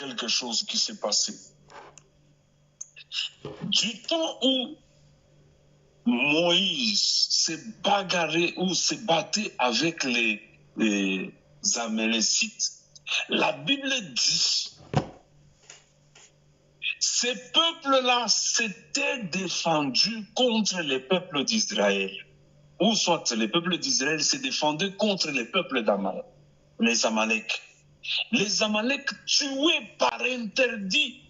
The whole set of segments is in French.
quelque chose qui s'est passé. Du temps où Moïse s'est bagarré ou s'est battu avec les Amalécites, la Bible dit, ces peuples-là s'étaient défendus contre les peuples d'Israël. Ou soit les peuples d'Israël se défendaient contre les peuples d'Amalek, les Amalek. Les Amalek tuaient par interdit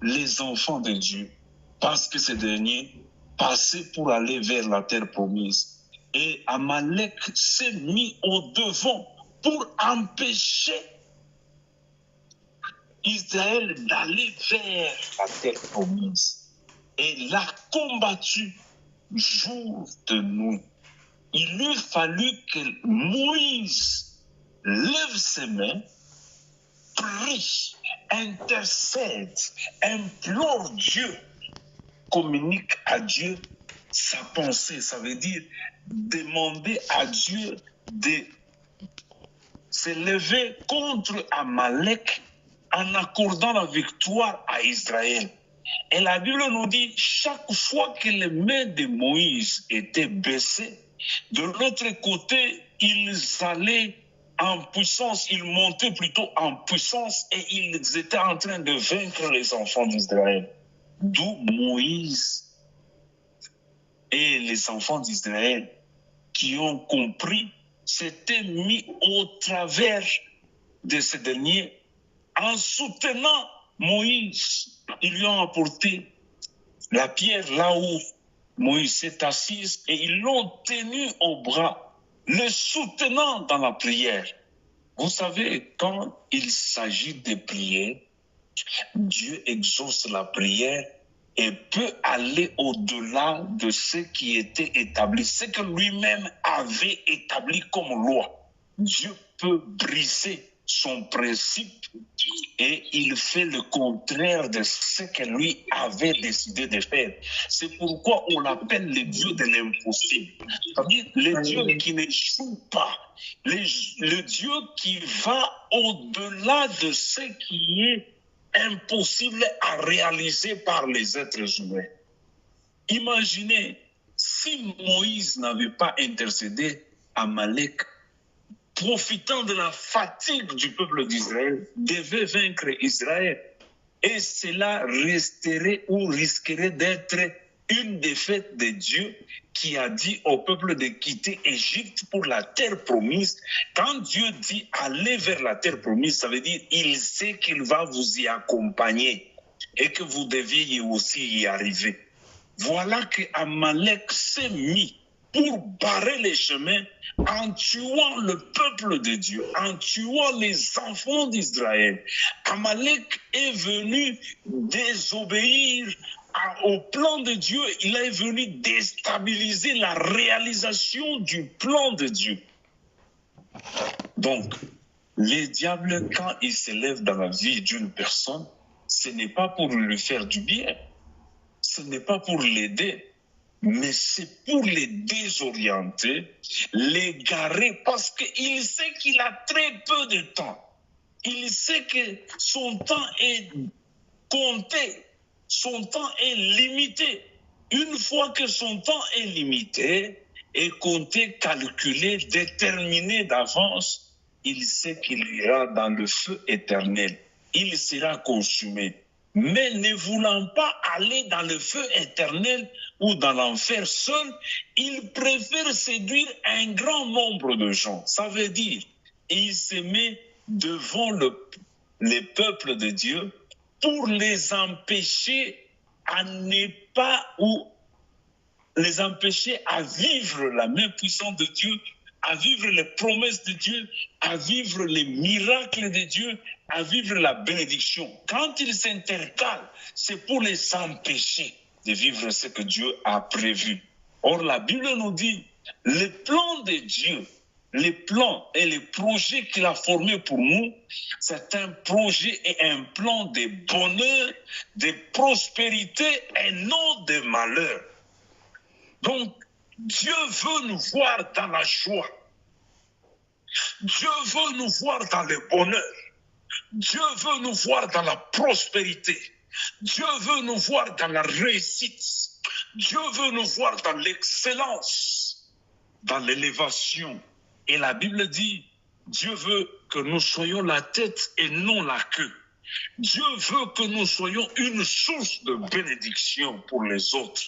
les enfants de Dieu, parce que ces derniers passaient pour aller vers la terre promise. Et Amalek s'est mis au devant pour empêcher Israël d'aller vers la terre promise. Et l'a combattu jour de nuit. Il eût fallu que Moïse lève ses mains, prie, intercède, implore Dieu, communique à Dieu sa pensée. Ça veut dire demander à Dieu de se lever contre Amalek en accordant la victoire à Israël. Et la Bible nous dit, chaque fois que les mains de Moïse étaient baissées, de l'autre côté, ils allaient en puissance, ils montaient plutôt en puissance et ils étaient en train de vaincre les enfants d'Israël. D'où Moïse et les enfants d'Israël qui ont compris s'étaient mis au travers de ces derniers en soutenant Moïse. Ils lui ont apporté la pierre là où Moïse s'est assis et ils l'ont tenu au bras, le soutenant dans la prière. Vous savez, quand il s'agit de prier, Dieu exauce la prière et peut aller au-delà de ce qui était établi, ce que lui-même avait établi comme loi. Dieu peut briser son principe et il fait le contraire de ce que lui avait décidé de faire. C'est pourquoi on l'appelle le Dieu de l'impossible. C'est-à-dire le Dieu qui n'échoue pas, le Dieu qui va au-delà de ce qui est impossible à réaliser par les êtres humains. Imaginez, si Moïse n'avait pas intercédé, Amalek, profitant de la fatigue du peuple d'Israël, devait vaincre Israël. Et cela resterait ou risquerait d'être une défaite de Dieu qui a dit au peuple de quitter Égypte pour la terre promise. Quand Dieu dit aller vers la terre promise, ça veut dire il sait qu'il va vous y accompagner et que vous deviez aussi y arriver. Voilà que Amalek s'est mis pour barrer les chemins en tuant le peuple de Dieu, en tuant les enfants d'Israël. Amalek est venu désobéir au plan de Dieu, il est venu déstabiliser la réalisation du plan de Dieu. Donc, les diables, quand ils se lèvent dans la vie d'une personne, ce n'est pas pour lui faire du bien, ce n'est pas pour l'aider, mais c'est pour les désorienter, l'égarer, parce qu'il sait qu'il a très peu de temps. Il sait que son temps est compté, son temps est limité. Une fois que son temps est limité, et compté, calculé, déterminé d'avance, il sait qu'il ira dans le feu éternel. Il sera consumé. Mais ne voulant pas aller dans le feu éternel ou dans l'enfer seul, il préfère séduire un grand nombre de gens. Ça veut dire, il se met devant les peuples de Dieu pour les empêcher à ne pas ou les empêcher à vivre la main puissante de Dieu, à vivre les promesses de Dieu, à vivre les miracles de Dieu, à vivre la bénédiction. Quand ils s'intercalent, c'est pour les empêcher de vivre ce que Dieu a prévu. Or, la Bible nous dit, le plan de Dieu, les plans et les projets qu'il a formés pour nous, c'est un projet et un plan de bonheur, de prospérité et non de malheur. Donc, Dieu veut nous voir dans la joie. Dieu veut nous voir dans le bonheur. Dieu veut nous voir dans la prospérité. Dieu veut nous voir dans la réussite. Dieu veut nous voir dans l'excellence, dans l'élévation. Et la Bible dit, Dieu veut que nous soyons la tête et non la queue. Dieu veut que nous soyons une source de bénédiction pour les autres.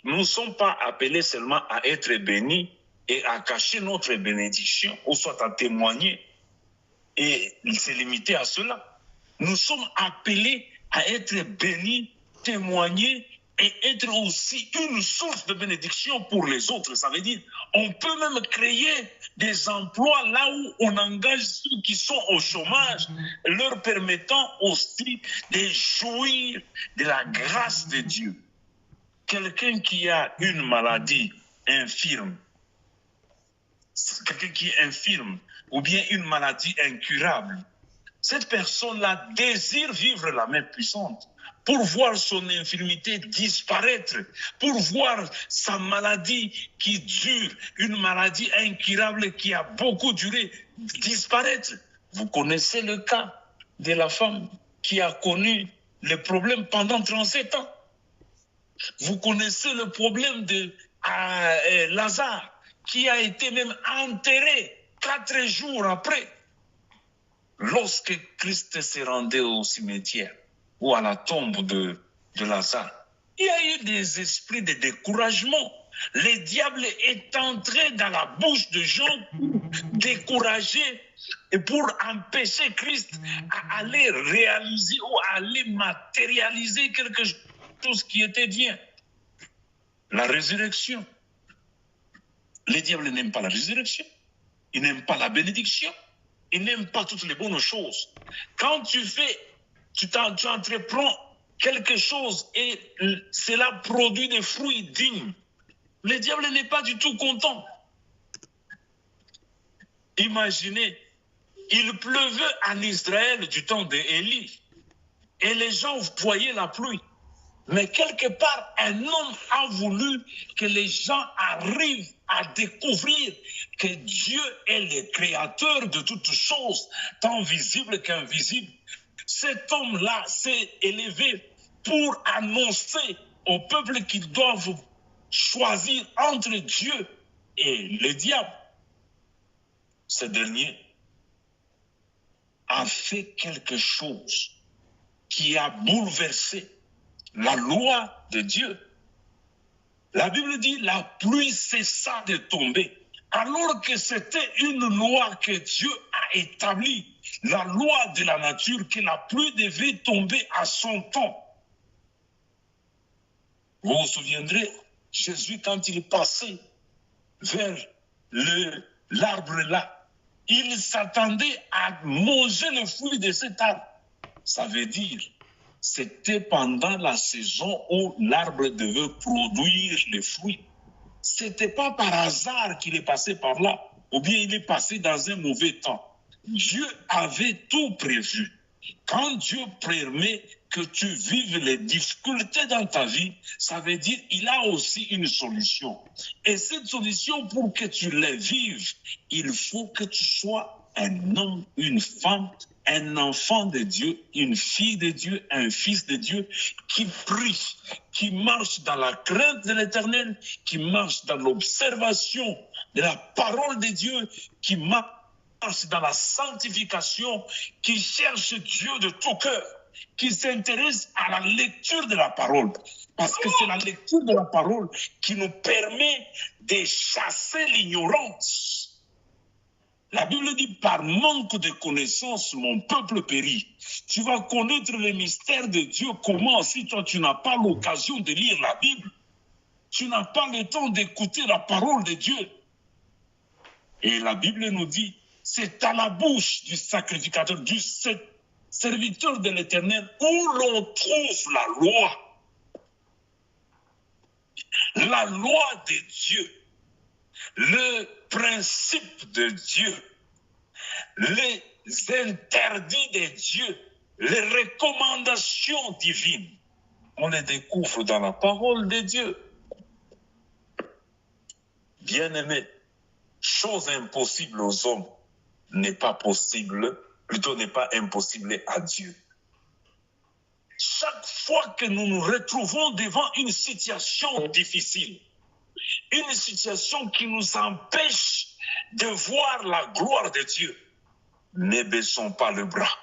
Nous ne sommes pas appelés seulement à être bénis et à cacher notre bénédiction, ou soit à témoigner. Et il s'est limité à cela. Nous sommes appelés à être bénis, témoigner et être aussi une source de bénédiction pour les autres. Ça veut dire, on peut même créer des emplois là où on engage ceux qui sont au chômage, leur permettant aussi de jouir de la grâce de Dieu. Quelqu'un qui a une maladie infirme, quelqu'un qui est infirme, ou bien une maladie incurable, cette personne-là désire vivre la main puissante pour voir son infirmité disparaître, pour voir sa maladie qui dure, une maladie incurable qui a beaucoup duré, disparaître. Vous connaissez le cas de la femme qui a connu le problème pendant 37 ans. Vous connaissez le problème de Lazare, qui a été même enterré 4 jours après, lorsque Christ s'est rendu au cimetière ou à la tombe de Lazare. Il y a eu des esprits de découragement. Le diable est entré dans la bouche de gens découragés et pour empêcher Christ à aller réaliser ou à aller matérialiser quelque chose qui était bien. La résurrection. Le diable n'aime pas la résurrection. Il n'aime pas la bénédiction. Il n'aime pas toutes les bonnes choses. Quand tu entreprends quelque chose et cela produit des fruits dignes, le diable n'est pas du tout content. Imaginez, il pleuvait en Israël du temps d'Élie et les gens voyaient la pluie. Mais quelque part, un homme a voulu que les gens arrivent à découvrir que Dieu est le créateur de toutes choses, tant visibles qu'invisibles. Cet homme-là s'est élevé pour annoncer au peuple qu'ils doivent choisir entre Dieu et le diable. Ce dernier a fait quelque chose qui a bouleversé la loi de Dieu. La Bible dit la pluie cessa de tomber, alors que c'était une loi que Dieu a établie, la loi de la nature, que la pluie devait tomber à son temps. Vous vous souviendrez, Jésus, quand il passait vers l'arbre là, il s'attendait à manger le fruit de cet arbre. Ça veut dire, c'était pendant la saison où l'arbre devait produire les fruits. Ce n'était pas par hasard qu'il est passé par là, ou bien il est passé dans un mauvais temps. Dieu avait tout prévu. Quand Dieu permet que tu vives les difficultés dans ta vie, ça veut dire qu'il a aussi une solution. Et cette solution, pour que tu la vives, il faut que tu sois un homme, une femme, un enfant de Dieu, une fille de Dieu, un fils de Dieu qui prie, qui marche dans la crainte de l'Éternel, qui marche dans l'observation de la parole de Dieu, qui marche dans la sanctification, qui cherche Dieu de tout cœur, qui s'intéresse à la lecture de la parole. Parce que c'est la lecture de la parole qui nous permet de chasser l'ignorance. La Bible dit, par manque de connaissance, mon peuple périt. Tu vas connaître les mystères de Dieu. Comment, si toi, tu n'as pas l'occasion de lire la Bible, tu n'as pas le temps d'écouter la parole de Dieu. Et la Bible nous dit, c'est à la bouche du sacrificateur, du serviteur de l'Éternel, où l'on trouve la loi. La loi de Dieu. Le principe de Dieu, les interdits de Dieu, les recommandations divines, on les découvre dans la parole de Dieu. Bien-aimé, chose impossible aux hommes n'est pas possible plutôt n'est pas impossible à Dieu. Chaque fois que nous nous retrouvons devant une situation difficile, une situation qui nous empêche de voir la gloire de Dieu, ne baissons pas le bras.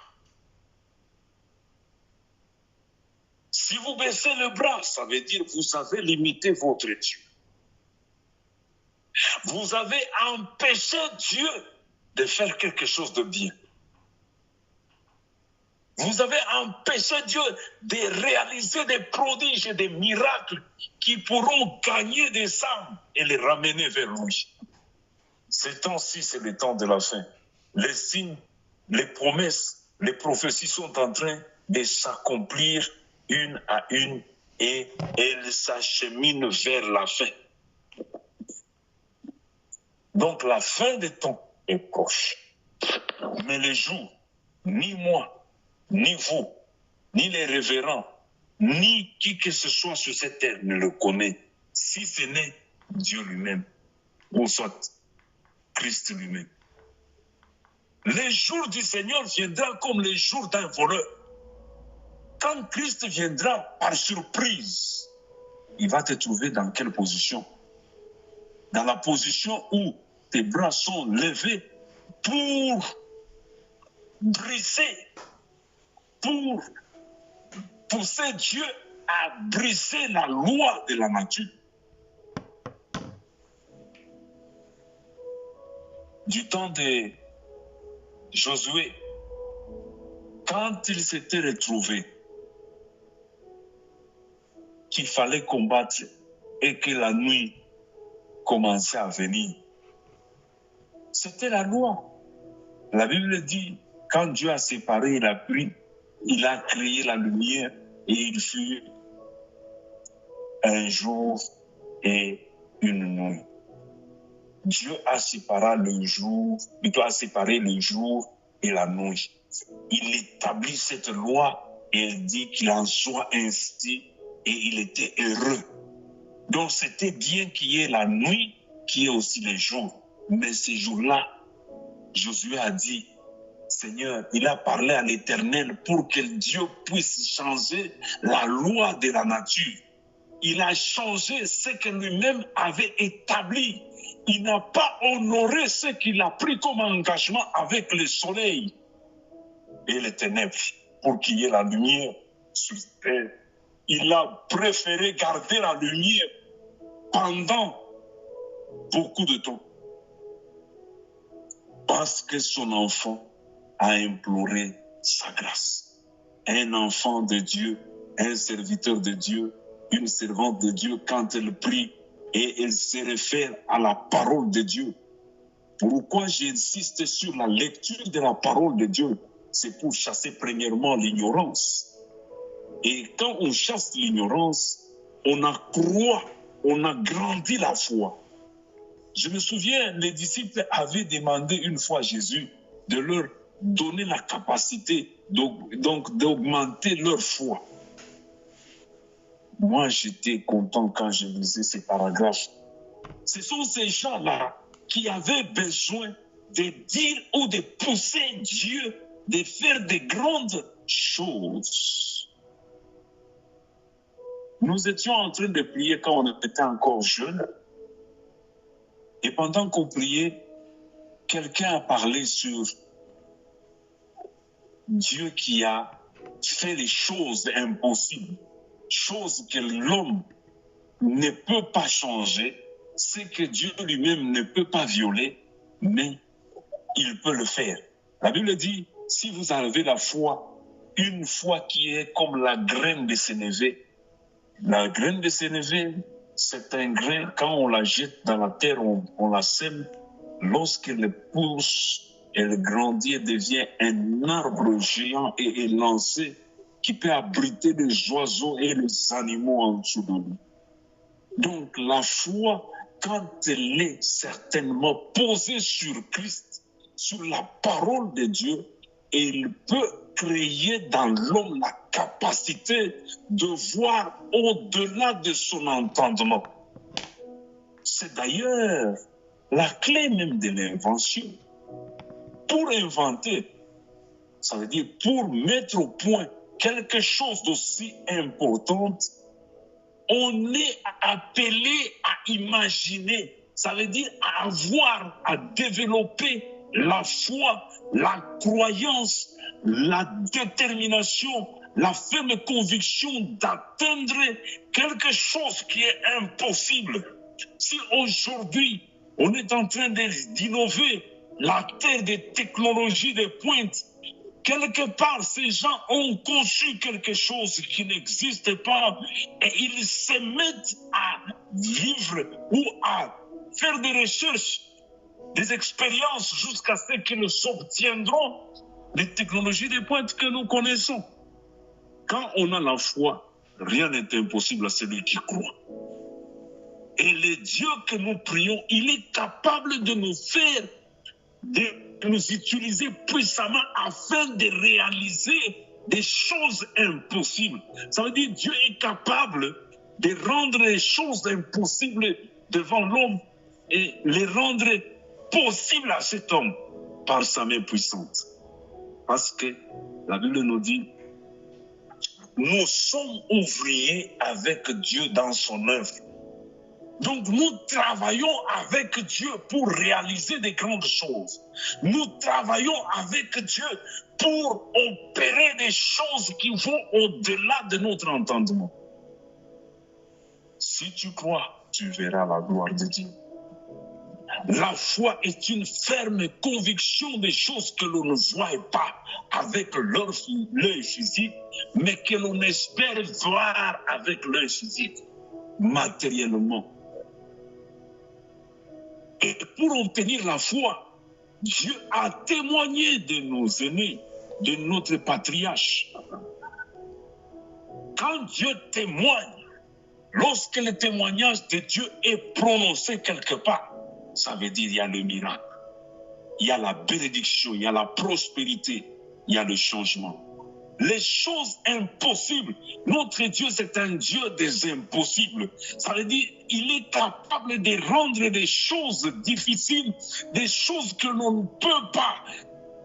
Si vous baissez le bras, ça veut dire que vous avez limité votre Dieu. Vous avez empêché Dieu de faire quelque chose de bien. Vous avez empêché Dieu de réaliser des prodiges et des miracles qui pourront gagner des âmes et les ramener vers lui. Ce temps-ci, c'est le temps de la fin. Les signes, les promesses, les prophéties sont en train de s'accomplir une à une et elles s'acheminent vers la fin. Donc la fin des temps est proche. Mais les jours, ni moi, ni vous, ni les révérends, ni qui que ce soit sur cette terre ne le connaît, si ce n'est Dieu lui-même, ou soit Christ lui-même. Les jours du Seigneur viendront comme les jours d'un voleur. Quand Christ viendra par surprise, il va te trouver dans quelle position? Dans la position où tes bras sont levés pour briser, pour pousser Dieu à briser la loi de la nature. Du temps de Josué, quand il s'était retrouvé qu'il fallait combattre et que la nuit commençait à venir, c'était la loi. La Bible dit, quand Dieu a séparé, il a créé la lumière et il fut un jour et une nuit. Dieu a séparé le jour, il doit séparer le jour et la nuit. Il établit cette loi et il dit qu'il en soit ainsi et il était heureux. Donc c'était bien qu'il y ait la nuit, qu'il y ait aussi les jours. Mais ces jours-là, Josué a dit, Seigneur, il a parlé à l'Éternel pour que Dieu puisse changer la loi de la nature. Il a changé ce que lui-même avait établi. Il n'a pas honoré ce qu'il a pris comme engagement avec le soleil et les ténèbres pour qu'il y ait la lumière sur terre. Il a préféré garder la lumière pendant beaucoup de temps parce que son enfant a imploré sa grâce. Un enfant de Dieu, un serviteur de Dieu, une servante de Dieu, quand elle prie et elle se réfère à la parole de Dieu. Pourquoi j'insiste sur la lecture de la parole de Dieu? C'est pour chasser premièrement l'ignorance. Et quand on chasse l'ignorance, on accroît, on agrandit la foi. Je me souviens, les disciples avaient demandé une fois à Jésus de leur donner la capacité donc d'augmenter leur foi. Moi, j'étais content quand je lisais ces paragraphes. Ce sont ces gens-là qui avaient besoin de dire ou de pousser Dieu de faire de grandes choses. Nous étions en train de prier quand on était encore jeunes. Et pendant qu'on priait, quelqu'un a parlé sur Dieu qui a fait les choses impossibles, choses que l'homme ne peut pas changer, ce que Dieu lui-même ne peut pas violer, mais il peut le faire. La Bible dit, si vous avez la foi, une foi qui est comme la graine de sénévé, la graine de sénévé, c'est un grain, quand on la jette dans la terre, on la sème, lorsqu'elle pousse, elle grandit et devient un arbre géant et élancé qui peut abriter les oiseaux et les animaux en dessous de lui. Donc la foi, quand elle est certainement posée sur Christ, sur la parole de Dieu, elle peut créer dans l'homme la capacité de voir au-delà de son entendement. C'est d'ailleurs la clé même de l'invention. Pour inventer, Ça veut dire pour mettre au point quelque chose d'aussi important, on est appelé à imaginer. Ça veut dire à avoir, à développer la foi, la croyance, la détermination, la ferme conviction d'atteindre quelque chose qui est impossible. Si aujourd'hui, on est en train d'innover la terre des technologies de pointe, quelque part, ces gens ont conçu quelque chose qui n'existe pas et ils se mettent à vivre ou à faire des recherches, des expériences jusqu'à ce qu'ils obtiendront les technologies de pointe que nous connaissons. Quand on a la foi, rien n'est impossible à celui qui croit. Et le Dieu que nous prions, il est capable de nous faire, de nous utiliser puissamment afin de réaliser des choses impossibles. Ça veut dire que Dieu est capable de rendre les choses impossibles devant l'homme et les rendre possibles à cet homme par sa main puissante. Parce que la Bible nous dit, nous sommes ouvriers avec Dieu dans son œuvre. Donc nous travaillons avec Dieu pour réaliser des grandes choses. Nous travaillons avec Dieu pour opérer des choses qui vont au-delà de notre entendement. Si tu crois, tu verras la gloire de Dieu. La foi est une ferme conviction des choses que l'on ne voit pas avec l'œil physique, mais que l'on espère voir avec l'œil physique, matériellement. Et pour obtenir la foi, Dieu a témoigné de nos aînés, de notre patriarche. Quand Dieu témoigne, lorsque le témoignage de Dieu est prononcé quelque part, ça veut dire qu'il y a le miracle, il y a la bénédiction, il y a la prospérité, il y a le changement. Les choses impossibles, notre Dieu c'est un Dieu des impossibles. Ça veut dire qu'il est capable de rendre des choses difficiles, des choses que l'on ne peut pas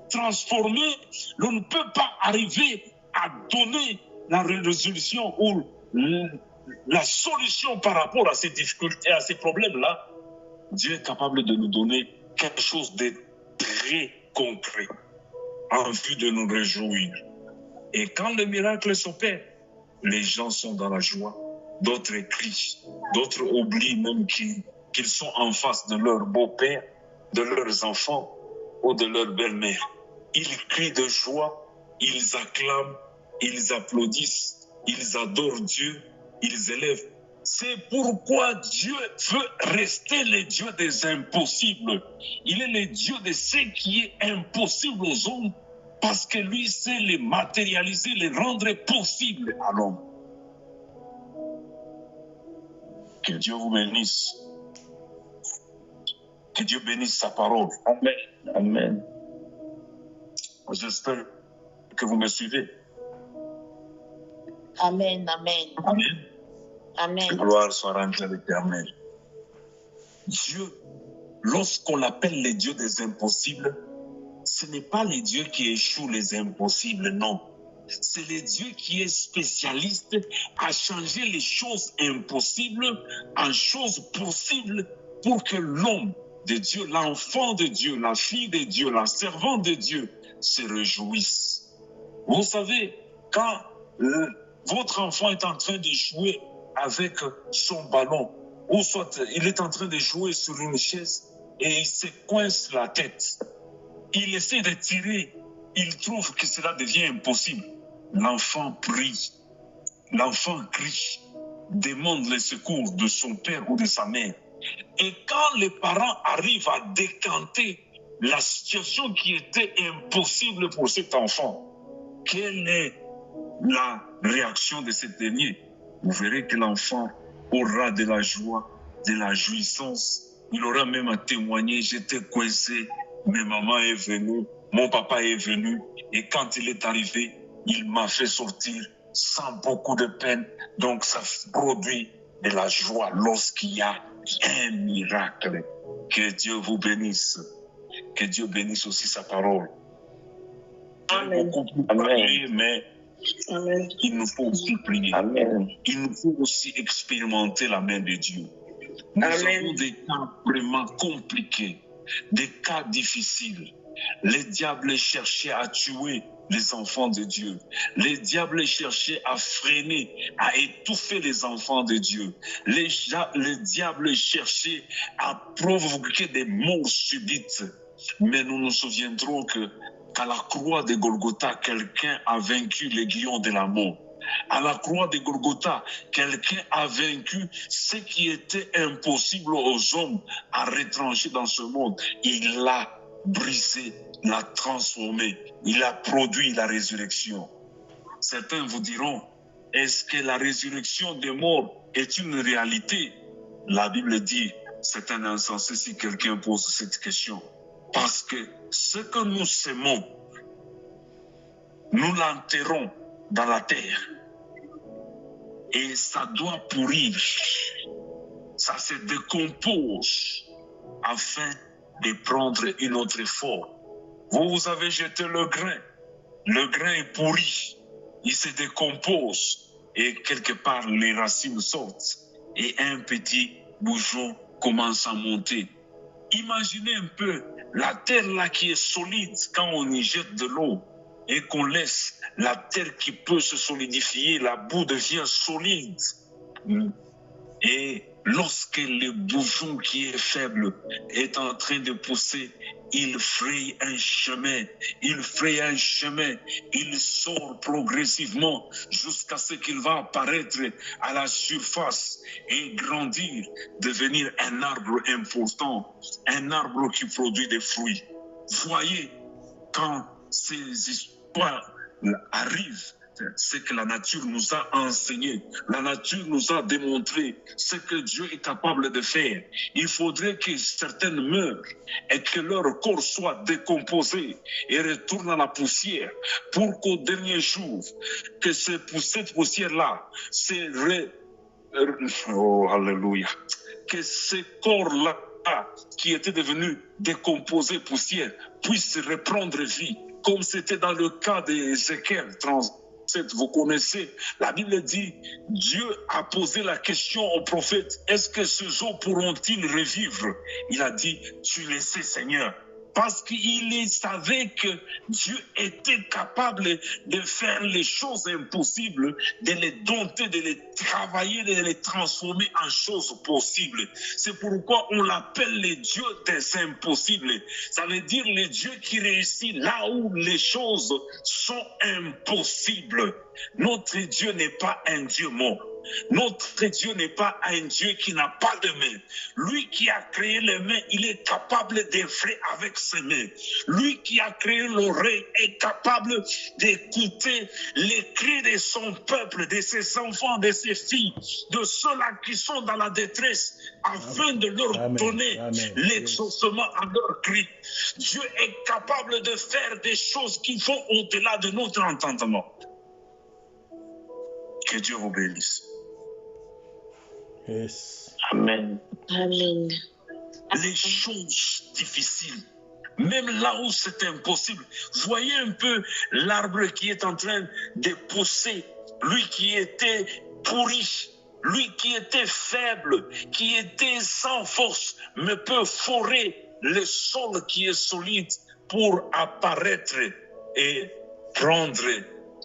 transformer, l'on ne peut pas arriver à donner la résolution ou la solution par rapport à ces difficultés, à ces problèmes-là. Dieu est capable de nous donner quelque chose de très concret en vue de nous réjouir. Et quand le miracle s'opère, les gens sont dans la joie, d'autres crient, d'autres oublient même qu'ils sont en face de leur beau-père, de leurs enfants ou de leur belle-mère. Ils crient de joie, ils acclament, ils applaudissent, ils adorent Dieu, ils élèvent. C'est pourquoi Dieu veut rester le Dieu des impossibles. Il est le Dieu de ce qui est impossible aux hommes, parce que lui sait les matérialiser, les rendre possibles à l'homme. Que Dieu vous bénisse. Que Dieu bénisse sa parole. Amen. Amen. J'espère que vous me suivez. Amen. Amen. Amen. Amen. Que gloire soit rendue à l'Éternel. Dieu, lorsqu'on l'appelle le Dieu des impossibles, ce n'est pas le Dieu qui échoue les impossibles, non. C'est le Dieu qui est spécialiste à changer les choses impossibles en choses possibles pour que l'homme de Dieu, l'enfant de Dieu, la fille de Dieu, la servante de Dieu se réjouisse. Vous savez, quand votre enfant est en train de jouer avec son ballon, ou soit il est en train de jouer sur une chaise et il se coince la tête, il essaie de tirer, il trouve que cela devient impossible. L'enfant prie, l'enfant crie, demande le secours de son père ou de sa mère. Et quand les parents arrivent à décanter la situation qui était impossible pour cet enfant, quelle est la réaction de ce dernier? Vous verrez que l'enfant aura de la joie, de la jouissance. Il aura même à témoigner, j'étais coincé, mais maman est venue, mon papa est venu, et quand il est arrivé, il m'a fait sortir sans beaucoup de peine. Donc ça produit de la joie lorsqu'il y a un miracle. Que Dieu vous bénisse. Que Dieu bénisse aussi sa parole. beaucoup plus parler, mais il nous faut aussi prier. Il nous faut aussi expérimenter la main de Dieu. Nous avons des cas vraiment compliqués, des cas difficiles. Les diables cherchaient à tuer les enfants de Dieu. Les diables cherchaient à freiner, à étouffer les enfants de Dieu. Les diables cherchaient à provoquer des morts subites. Mais nous nous souviendrons qu'à la croix de Golgotha, quelqu'un a vaincu l'aiguillon de la mort. À la croix de Golgotha, quelqu'un a vaincu ce qui était impossible aux hommes à retrancher dans ce monde. Il l'a brisé, l'a transformé. Il a produit la résurrection. Certains vous diront, est-ce que la résurrection des morts est une réalité? La Bible dit, c'est un insensé si quelqu'un pose cette question. Parce que ce que nous semons, nous l'enterrons dans la terre. Et ça doit pourrir. Ça se décompose afin de prendre une autre forme. Vous avez jeté le grain. Le grain est pourri. Il se décompose. Et quelque part, les racines sortent. Et un petit bourgeon commence à monter. Imaginez un peu la terre là qui est solide quand on y jette de l'eau et qu'on laisse la terre qui peut se solidifier, la boue devient solide. Et lorsque le bourgeon qui est faible est en train de pousser, il fraye un chemin, il sort progressivement jusqu'à ce qu'il va apparaître à la surface et grandir, devenir un arbre important, un arbre qui produit des fruits. Voyez, quand ces histoires arrivent, ce que la nature nous a enseigné, la nature nous a démontré ce que Dieu est capable de faire. Il faudrait que certaines meurent et que leur corps soit décomposé et retourne à la poussière pour qu'au dernier jour, que cette poussière-là oh, alléluia, que ce corps-là qui était devenu décomposé poussière puisse reprendre vie, comme c'était dans le cas d'Ézéchiel 37. Vous connaissez, la Bible dit, Dieu a posé la question au prophète, est-ce que ces eaux pourront-ils revivre? Il a dit, tu le sais Seigneur. Parce qu'il savait que Dieu était capable de faire les choses impossibles, de les dompter, de les travailler, de les transformer en choses possibles. C'est pourquoi on l'appelle le Dieu des impossibles. Ça veut dire le Dieu qui réussit là où les choses sont impossibles. Notre Dieu n'est pas un Dieu mort. Notre Dieu n'est pas un Dieu qui n'a pas de main. Lui qui a créé les mains, il est capable d'œuvrer avec ses mains. Lui qui a créé l'oreille est capable d'écouter les cris de son peuple, de ses enfants, de ses filles, de ceux-là qui sont dans la détresse, afin de leur donner l'exaucement à leurs cris. Dieu est capable de faire des choses qui vont au-delà de notre entendement. Que Dieu vous bénisse. Yes. Amen. Amen. Les choses difficiles, même là où c'est impossible. Voyez un peu l'arbre qui est en train de pousser, lui qui était pourri, lui qui était faible, qui était sans force, mais peut forer le sol qui est solide pour apparaître et prendre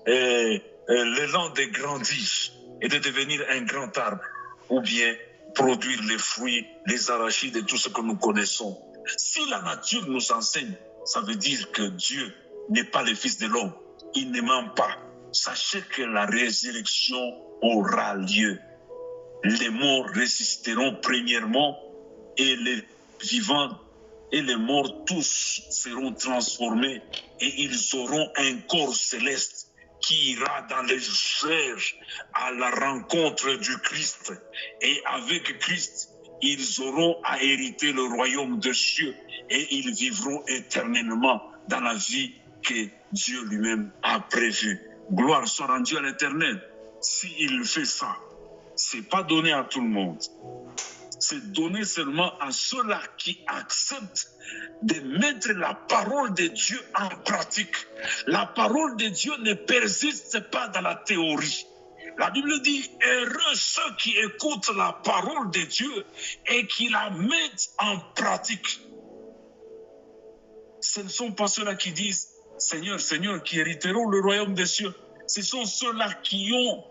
l'élan de grandir et de devenir un grand arbre, ou bien produire les fruits, les arachides et tout ce que nous connaissons. Si la nature nous enseigne, ça veut dire que Dieu n'est pas le Fils de l'homme. Il ne ment pas. Sachez que la résurrection aura lieu. Les morts résisteront premièrement et les vivants et les morts tous seront transformés et ils auront un corps céleste qui ira dans les airs à la rencontre du Christ. Et avec Christ, ils auront à hériter le royaume des cieux et ils vivront éternellement dans la vie que Dieu lui-même a prévue. Gloire soit rendue à l'Éternel. S'il fait ça, c'est pas donné à tout le monde. c'est donné seulement à ceux-là qui acceptent de mettre la parole de Dieu en pratique. La parole de Dieu ne persiste pas dans la théorie. La Bible dit, heureux ceux qui écoutent la parole de Dieu et qui la mettent en pratique. Ce ne sont pas ceux-là qui disent, Seigneur, Seigneur, qui hériteront le royaume des cieux. Ce sont ceux-là qui ont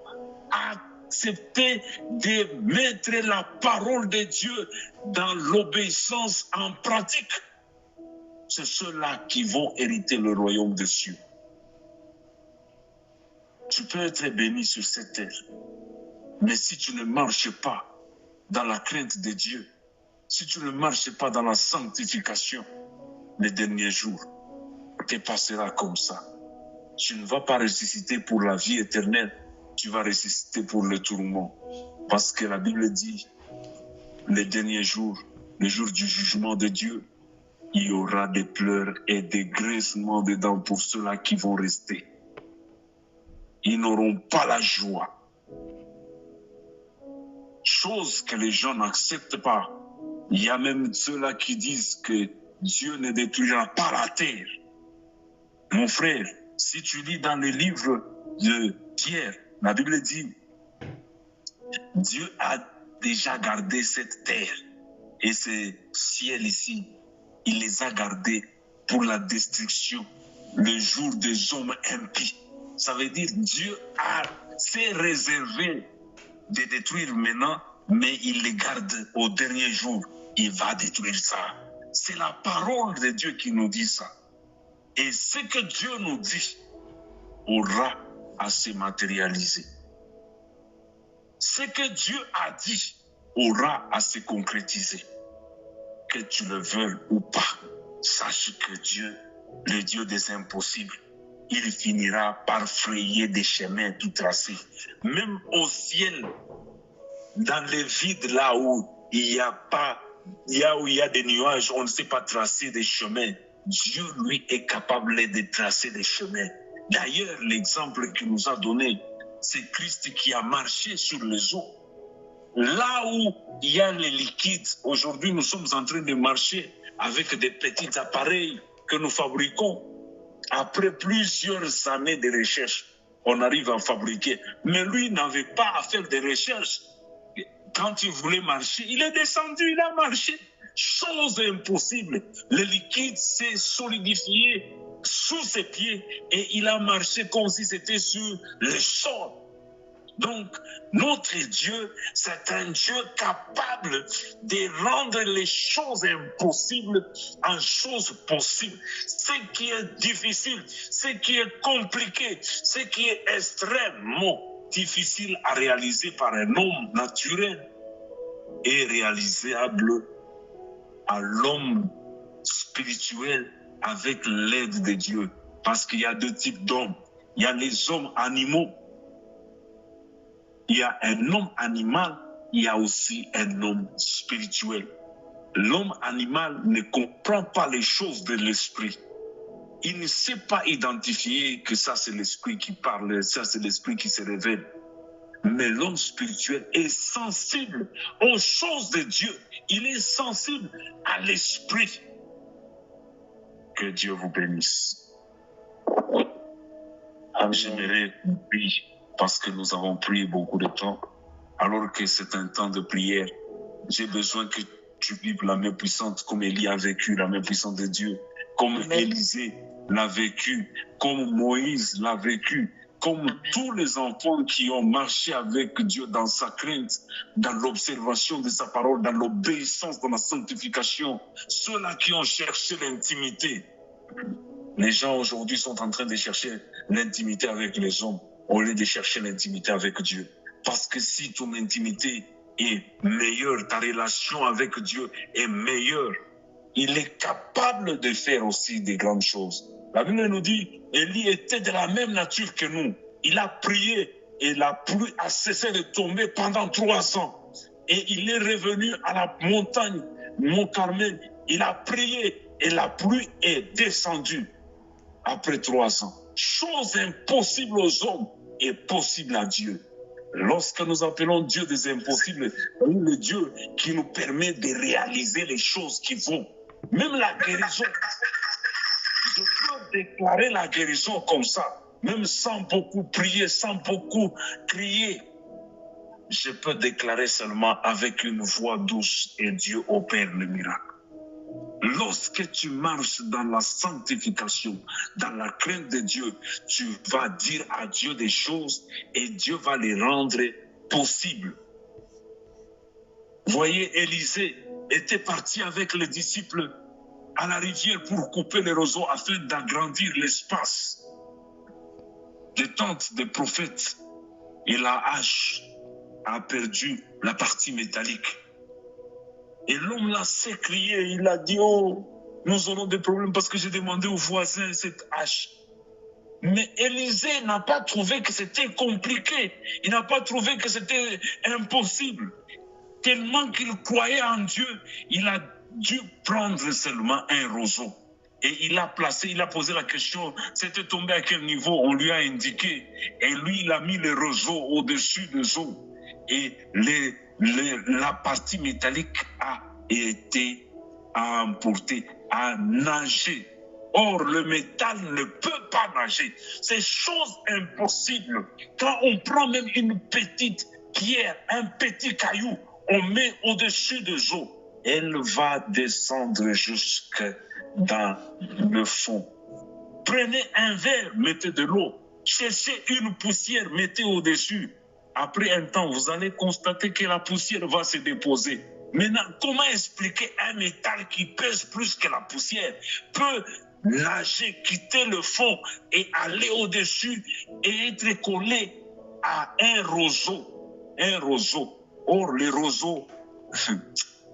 accepté de mettre la parole de Dieu dans l'obéissance en pratique. C'est ceux-là qui vont hériter le royaume des cieux. Tu peux être béni sur cette terre, mais si tu ne marches pas dans la crainte de Dieu, si tu ne marches pas dans la sanctification, les derniers jours te passera comme ça. Tu ne vas pas ressusciter pour la vie éternelle, tu vas ressusciter pour le tourment. Parce que la Bible dit, les derniers jours, le jour du jugement de Dieu, il y aura des pleurs et des grincements de dents pour ceux-là qui vont rester. Ils n'auront pas la joie. Chose que les gens n'acceptent pas. Il y a même ceux-là qui disent que Dieu ne détruira pas la terre. Mon frère, si tu lis dans le livre de Pierre, la Bible dit, Dieu a déjà gardé cette terre et ce ciel ici. Il les a gardés pour la destruction, le jour des hommes impies. Ça veut dire Dieu s'est réservé de détruire maintenant, mais il les garde au dernier jour. Il va détruire ça. C'est la parole de Dieu qui nous dit ça. Et ce que Dieu nous dit aura à se matérialiser. Ce que Dieu a dit aura à se concrétiser. Que tu le veuilles ou pas, sache que Dieu, le Dieu des impossibles, il finira par frayer des chemins tout tracés. Même au ciel, dans le vide là où il y a des nuages, on ne sait pas tracer des chemins. Dieu, lui, est capable de tracer des chemins. D'ailleurs, l'exemple qu'il nous a donné, c'est Christ qui a marché sur les eaux. Là où il y a les liquides, aujourd'hui nous sommes en train de marcher avec des petits appareils que nous fabriquons. Après plusieurs années de recherche, on arrive à fabriquer. Mais lui n'avait pas à faire de recherche. Quand il voulait marcher, il est descendu, il a marché. Chose impossible. Le liquide s'est solidifié sous ses pieds et il a marché comme si c'était sur le sol. Donc, notre Dieu, c'est un Dieu capable de rendre les choses impossibles en choses possibles. Ce qui est difficile, ce qui est compliqué, ce qui est extrêmement difficile à réaliser par un homme naturel est réalisable à l'homme spirituel avec l'aide de Dieu. Parce qu'il y a deux types d'hommes. Il y a les hommes animaux. Il y a un homme animal, il y a aussi un homme spirituel. L'homme animal ne comprend pas les choses de l'esprit. Il ne sait pas identifier que ça c'est l'esprit qui parle, ça c'est l'esprit qui se révèle. Mais l'homme spirituel est sensible aux choses de Dieu. Il est sensible à l'esprit. Que Dieu vous bénisse. J'aimerais prier parce que nous avons prié beaucoup de temps. Alors que c'est un temps de prière, j'ai besoin que tu vives la main puissante comme Élie a vécu la main puissante de Dieu, comme Élisée l'a vécu, comme Moïse l'a vécu, comme tous les enfants qui ont marché avec Dieu dans sa crainte, dans l'observation de sa parole, dans l'obéissance, dans la sanctification, ceux-là qui ont cherché l'intimité. Les gens aujourd'hui sont en train de chercher l'intimité avec les hommes au lieu de chercher l'intimité avec Dieu. Parce que si ton intimité est meilleure, ta relation avec Dieu est meilleure, il est capable de faire aussi des grandes choses. La Bible nous dit, Élie était de la même nature que nous. Il a prié et la pluie a cessé de tomber pendant 3 ans. Et il est revenu à la montagne, Mont Carmel. Il a prié et la pluie est descendue après 3 ans. Chose impossible aux hommes est possible à Dieu. Lorsque nous appelons Dieu des impossibles, oui, le Dieu qui nous permet de réaliser les choses qui vont. Même la guérison. Je peux déclarer la guérison comme ça, même sans beaucoup prier, sans beaucoup crier. Je peux déclarer seulement avec une voix douce et Dieu opère le miracle. Lorsque tu marches dans la sanctification, dans la crainte de Dieu, tu vas dire à Dieu des choses et Dieu va les rendre possibles. Voyez, Élisée était parti avec les disciples à la rivière pour couper les roseaux afin d'agrandir l'espace des tentes des prophètes. Et la hache a perdu la partie métallique. Et l'homme là s'est crié, il a dit, oh, nous aurons des problèmes parce que j'ai demandé aux voisins cette hache. Mais Élisée n'a pas trouvé que c'était compliqué. Il n'a pas trouvé que c'était impossible. Tellement qu'il croyait en Dieu, il a dû prendre seulement un roseau. Et il a posé la question, c'était tombé à quel niveau? On lui a indiqué. Et lui, il a mis le roseau au-dessus des eaux. Et la partie métallique a été emportée, a nagé. Or, le métal ne peut pas nager. C'est chose impossible. Quand on prend même une petite pierre, un petit caillou, on met au-dessus des eaux, elle va descendre jusque dans le fond. Prenez un verre, mettez de l'eau, cherchez une poussière, mettez au-dessus. Après un temps, vous allez constater que la poussière va se déposer. Maintenant, comment expliquer un métal qui pèse plus que la poussière peut nager, quitter le fond et aller au-dessus et être collé à un roseau? Un roseau. Or, les roseaux,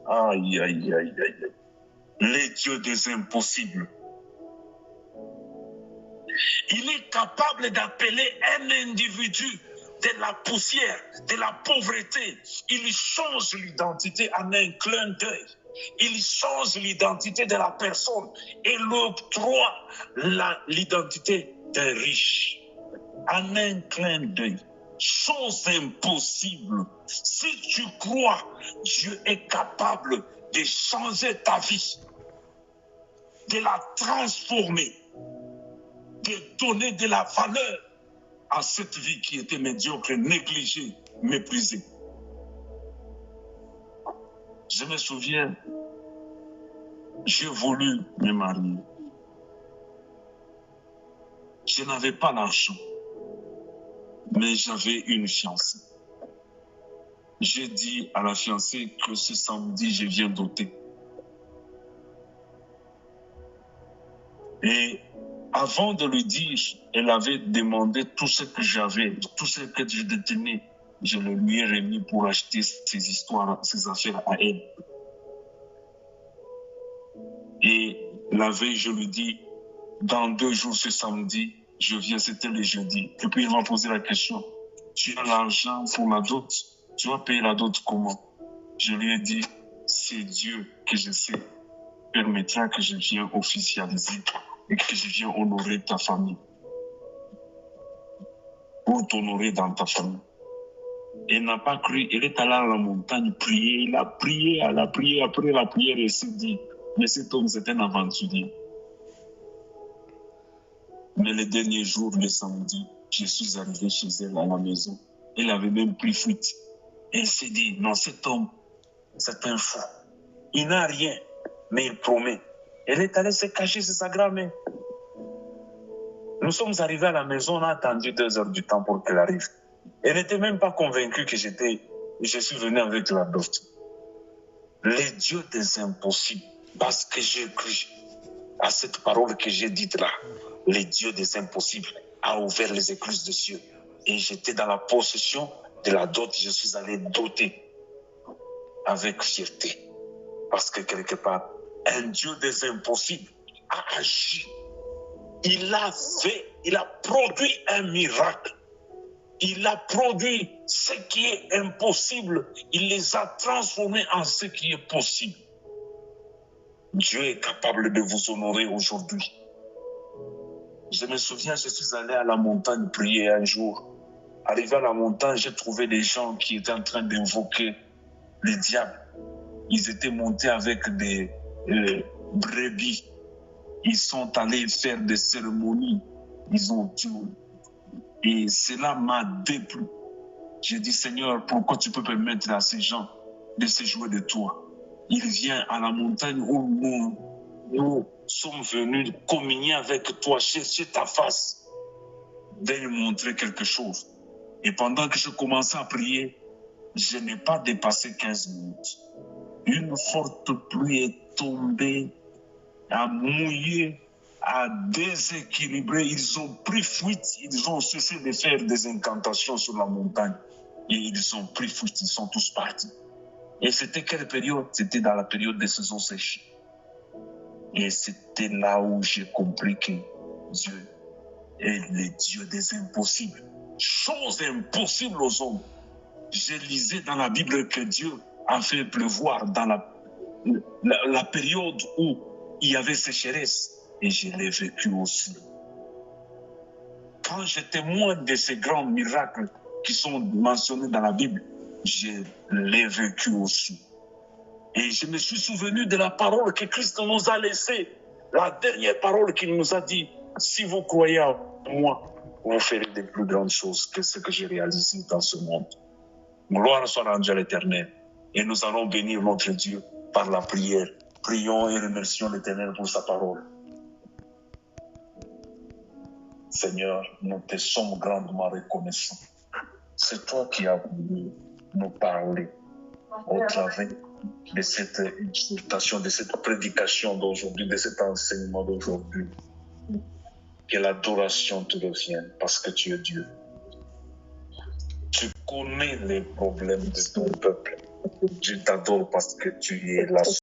aïe, aïe, aïe, aïe, les dieux des impossibles. Il est capable d'appeler un individu de la poussière, de la pauvreté. Il change l'identité en un clin d'œil. Il change l'identité de la personne et l'octroie l'identité d'un riche en un clin d'œil. Chose impossible. Si tu crois, Dieu est capable de changer ta vie, de la transformer, de donner de la valeur à cette vie qui était médiocre, négligée, méprisée. Je me souviens, j'ai voulu me marier. Je n'avais pas l'argent, mais j'avais une fiancée. J'ai dit à la fiancée que ce samedi, je viens d'ôter. Et avant de lui dire, elle avait demandé tout ce que j'avais, tout ce que je détenais. Je le lui ai remis pour acheter ses histoires, ses affaires à elle. Et la veille, je lui dis, dans 2 jours, ce samedi, je viens, c'était le jeudi. Et puis il m'a posé la question, tu as l'argent pour la dot? Tu vas payer la dot comment? Je lui ai dit, c'est Dieu que je sais permettra que je vienne officialiser et que je vienne honorer ta famille. Pour t'honorer dans ta famille. Elle n'a pas cru, elle est allée à la montagne prier, elle a prié, après la prière, elle s'est dit, mais cet homme c'est un aventurier. Mais le dernier jour, le samedi, je suis arrivé chez elle à la maison. Elle avait même pris fuite. Elle s'est dit, non, cet homme, c'est un fou. Il n'a rien, mais il promet. Elle est allée se cacher sur sa grand-mère. Nous sommes arrivés à la maison, on a attendu 2 heures du temps pour qu'elle arrive. Elle n'était même pas convaincue que je suis venu avec la dot. Les dieux des impossibles, parce que j'ai cru à cette parole que j'ai dite là, les dieux des impossibles a ouvert les écluses des cieux. Et j'étais dans la possession de la dot, je suis allé doter avec fierté. Parce que quelque part, un Dieu des impossibles a agi. Il a produit un miracle. Il a produit ce qui est impossible. Il les a transformés en ce qui est possible. Dieu est capable de vous honorer aujourd'hui. Je me souviens, je suis allé à la montagne prier un jour Arrivé à la montagne, j'ai trouvé des gens qui étaient en train d'invoquer les diables. Ils étaient montés avec des brebis. Ils sont allés faire des cérémonies. Ils ont tout. Et cela m'a déplu. J'ai dit, Seigneur, pourquoi tu peux permettre à ces gens de se jouer de toi? Il vient à la montagne où nous sommes venus communier avec toi, chercher ta face, de lui montrer quelque chose. Et pendant que je commençais à prier, je n'ai pas dépassé 15 minutes. Une forte pluie est tombée, a mouillé, a déséquilibré. Ils ont pris fuite, ils ont cessé de faire des incantations sur la montagne. Et ils ont pris fuite, ils sont tous partis. Et c'était quelle période? C'était dans la période des saisons sèches. Et c'était là où j'ai compris que Dieu est le Dieu des impossibles. Chose impossible aux hommes. Je lisais dans la Bible que Dieu a fait pleuvoir dans la période où il y avait sécheresse. Et je l'ai vécu aussi. Quand je témoigne de ces grands miracles qui sont mentionnés dans la Bible, je l'ai vécu aussi. Et je me suis souvenu de la parole que Christ nous a laissée. La dernière parole qu'il nous a dit, si vous croyez en moi, vous ferez de plus grandes choses que ce que j'ai réalisé dans ce monde. Gloire soit rendue à l'Éternel. Et nous allons bénir notre Dieu par la prière. Prions et remercions l'Éternel pour sa parole. Seigneur, nous te sommes grandement reconnaissants. C'est toi qui as voulu nous parler au travers de cette exhortation, de cette prédication d'aujourd'hui, de cet enseignement d'aujourd'hui. Que l'adoration te revienne parce que tu es Dieu. Tu connais les problèmes de ton peuple. Je t'adore parce que tu es là.